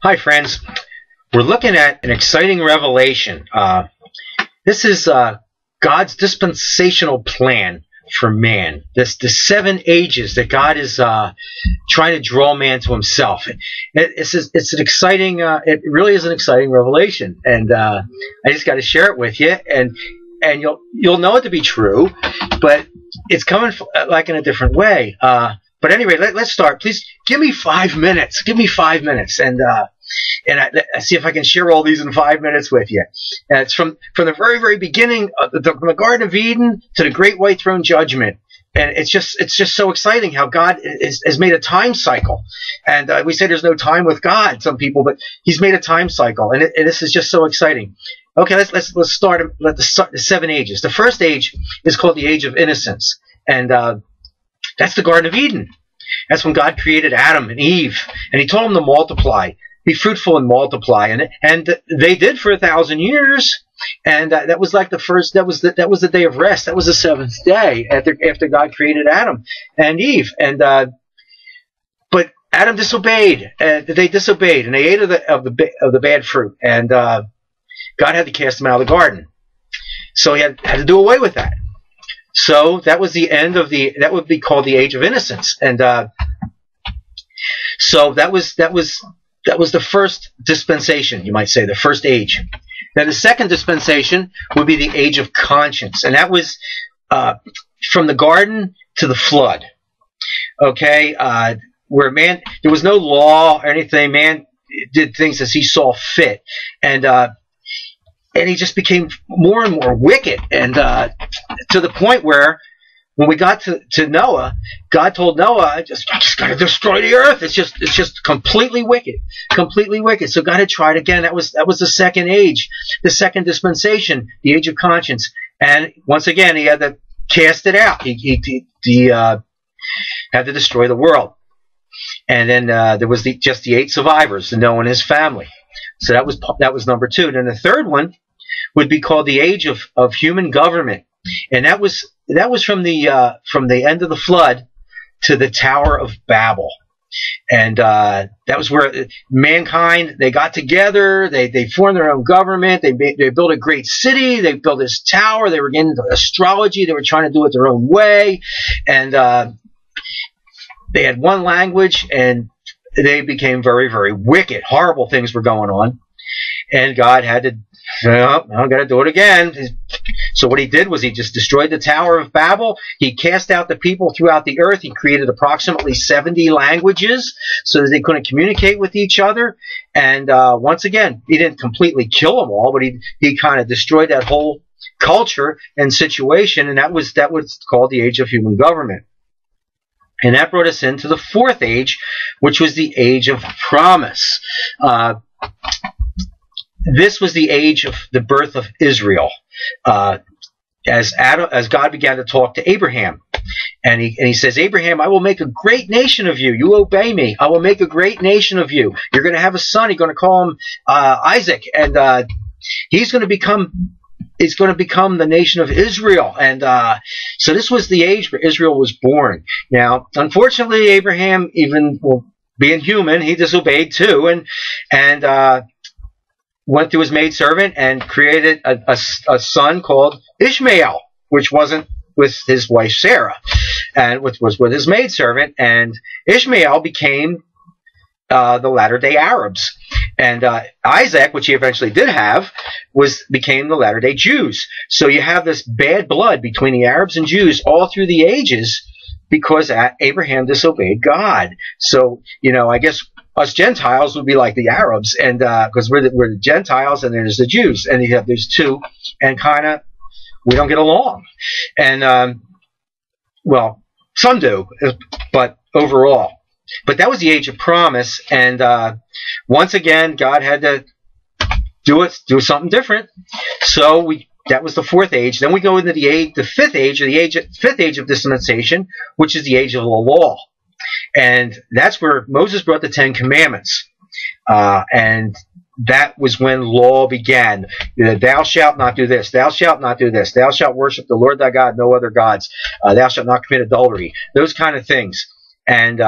Hi, friends. We're looking at an exciting revelation. This is God's dispensational plan for man. The 7 ages that God is trying to draw man to Himself. It's an exciting. It really is an exciting revelation, and I just got to share it with you, and you'll know it to be true, but it's coming like in a different way. But anyway, let's start. Please give me 5 minutes. Give me 5 minutes, and I see if I can share all these in 5 minutes with you. And it's from the very, very beginning, from the Garden of Eden to the Great White Throne Judgment. And it's just so exciting how God has made a time cycle. And we say there's no time with God, some people, but He's made a time cycle, and this is just so exciting. Okay, let's start. The 7 ages. The first age is called the Age of Innocence, and that's the Garden of Eden. That's when God created Adam and Eve, and He told them to multiply. Be fruitful and multiply, and they did for 1,000 years, and that was like the first. That was the day of rest. That was the 7th day after God created Adam and Eve, and but Adam disobeyed. They disobeyed, and they ate of the bad fruit, and God had to cast them out of the garden. So He had to do away with that. So that was the end of that would be called the Age of Innocence, and so that was the first dispensation, you might say, the first age. Now, the second dispensation would be the Age of Conscience, and that was from the garden to the flood. Okay, where man, there was no law or anything. Man did things as he saw fit, and he just became more and more wicked, and to the point where, when we got to Noah, God told Noah, I just got to destroy the earth. It's just completely wicked, completely wicked. So God had tried again. That was the second age, the second dispensation, the Age of Conscience. And once again, He had to cast it out. He had to destroy the world. And then there was just the 8 survivors, Noah and his family. So that was number 2. And then the third one would be called the Age of Human Government, and that was from the end of the flood to the Tower of Babel, and that was where mankind, they got together, they formed their own government, they built a great city, they built this tower, they were getting into astrology, they were trying to do it their own way, and they had one language, and they became very, very wicked. Horrible things were going on, and God had to, I'm going to do it again. So what He did was He just destroyed the Tower of Babel. He cast out the people throughout the earth. He created approximately 70 languages so that they couldn't communicate with each other. And once again, He didn't completely kill them all, but he kind of destroyed that whole culture and situation, and that was called the Age of Human Government. And that brought us into the 4th age, which was the Age of Promise. This was the age of the birth of Israel, as God began to talk to Abraham, and he says, Abraham, I will make a great nation of you. You obey me. I will make a great nation of you. You're going to have a son. You're going to call him Isaac, and he's going to become the nation of Israel. And so this was the age where Israel was born. Now, unfortunately, Abraham, even being human, he disobeyed too, and went to his maidservant and created a son called Ishmael, which wasn't with his wife Sarah, and which was with his maidservant. And Ishmael became the latter-day Arabs, and Isaac, which he eventually did have, became the latter-day Jews. So you have this bad blood between the Arabs and Jews all through the ages because Abraham disobeyed God. So, I guess us Gentiles would be like the Arabs, and because we're the Gentiles, and there's the Jews, and you have these two, and kind of we don't get along. And well, some do, but overall. But that was the Age of Promise, and once again, God had to do something different. So that was the 4th age. Then we go into the 5th age, or the 5th age of dispensation, which is the age of the law. And that's where Moses brought the 10 Commandments. And that was when law began. Thou shalt not do this. Thou shalt not do this. Thou shalt worship the Lord thy God, no other gods. Thou shalt not commit adultery. Those kind of things. And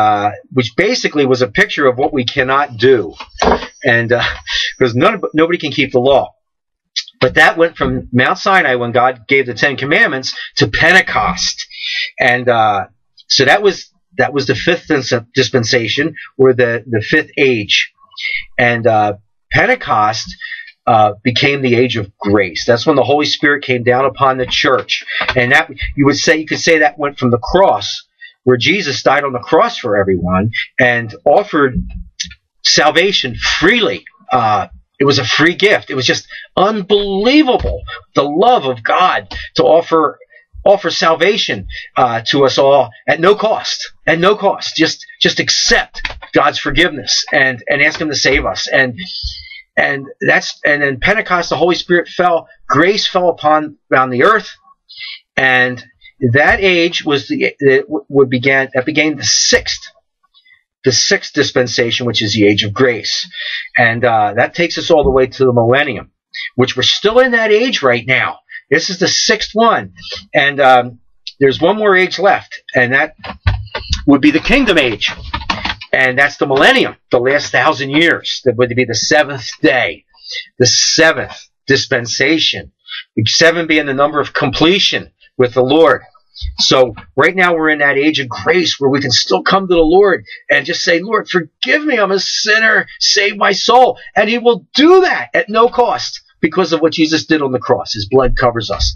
which basically was a picture of what we cannot do. and because nobody can keep the law. But that went from Mount Sinai, when God gave the 10 Commandments, to Pentecost. And so that was the fifth dispensation, or the fifth age. And Pentecost became the age of grace. That's when the Holy Spirit came down upon the church. And that you could say that went from the cross, where Jesus died on the cross for everyone and offered salvation freely. It was a free gift. It was just unbelievable, the love of God to offer salvation to us all at no cost. At no cost. Just accept God's forgiveness and ask Him to save us. And then Pentecost, the Holy Spirit fell, grace fell upon the earth, and that age began the sixth dispensation, which is the age of grace. And that takes us all the way to the millennium, which we're still in that age right now. This is the sixth one. And there's one more age left, and that would be the kingdom age. And that's the millennium, the last 1,000 years. That would be the seventh day, the seventh dispensation. 7 being the number of completion with the Lord. So right now we're in that age of grace where we can still come to the Lord and just say, Lord, forgive me, I'm a sinner, save my soul. And He will do that at no cost because of what Jesus did on the cross. His blood covers us.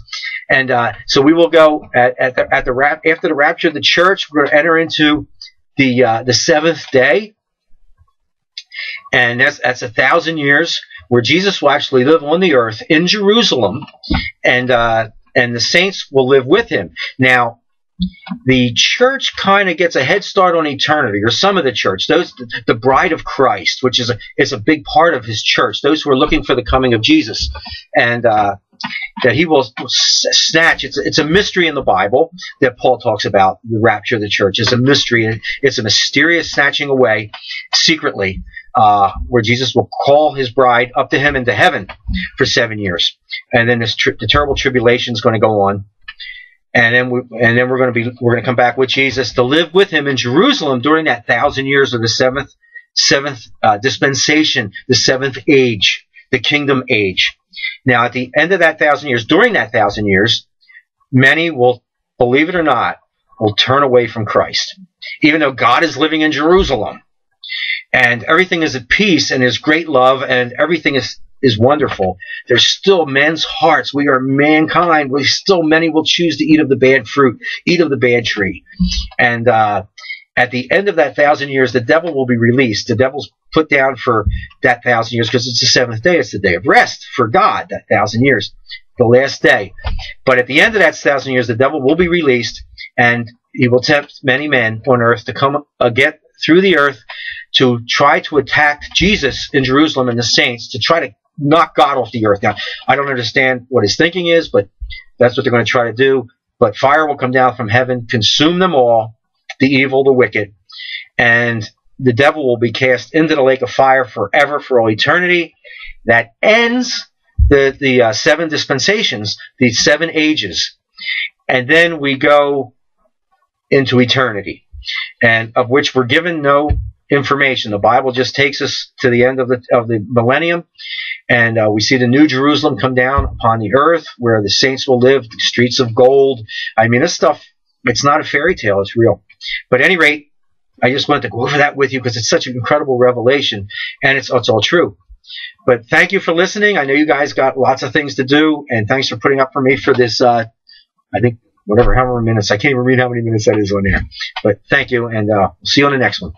And so we will go after the rapture of the church, we're going to enter into the seventh day. And that's 1,000 years where Jesus will actually live on the earth in Jerusalem, and the saints will live with Him. Now, the church kind of gets a head start on eternity, or some of the church, the bride of Christ, which is a big part of His church, those who are looking for the coming of Jesus, and that He will snatch. It's a mystery in the Bible that Paul talks about. The rapture of the church is a mystery, and it's a mysterious snatching away secretly, where Jesus will call His bride up to Him into heaven for 7 years, and then the terrible tribulation is going to go on, and then we're going to come back with Jesus to live with Him in Jerusalem during that 1,000 years of the seventh dispensation, the seventh age, the kingdom age. Now, at the end of that 1,000 years, during that 1,000 years, many will, believe it or not, will turn away from Christ, even though God is living in Jerusalem. And everything is at peace, and there's great love, and everything is wonderful. There's still men's hearts. We are mankind. Many will choose to eat of the bad fruit, eat of the bad tree. And at the end of that 1,000 years, the devil will be released. The devil's put down for that 1,000 years because it's the seventh day. It's the day of rest for God, that 1,000 years, the last day. But at the end of that 1,000 years, the devil will be released, and he will tempt many men on earth to come get through the earth to try to attack Jesus in Jerusalem and the saints, to try to knock God off the earth. Now, I don't understand what his thinking is, but that's what they're going to try to do. But fire will come down from heaven, consume them all, the evil, the wicked, and the devil will be cast into the lake of fire forever, for all eternity. That ends the 7 dispensations, the 7 ages. And then we go into eternity, and of which we're given no information. The Bible just takes us to the end of the millennium, and we see the new Jerusalem come down upon the earth, where the saints will live, the streets of gold. I mean, this stuff, it's not a fairy tale, it's real. But at any rate, I just wanted to go over that with you because it's such an incredible revelation, and it's all true. But thank you for listening. I know you guys got lots of things to do, and thanks for putting up for me for this, I think, however minutes. I can't even read how many minutes that is on there. But thank you, and see you on the next one.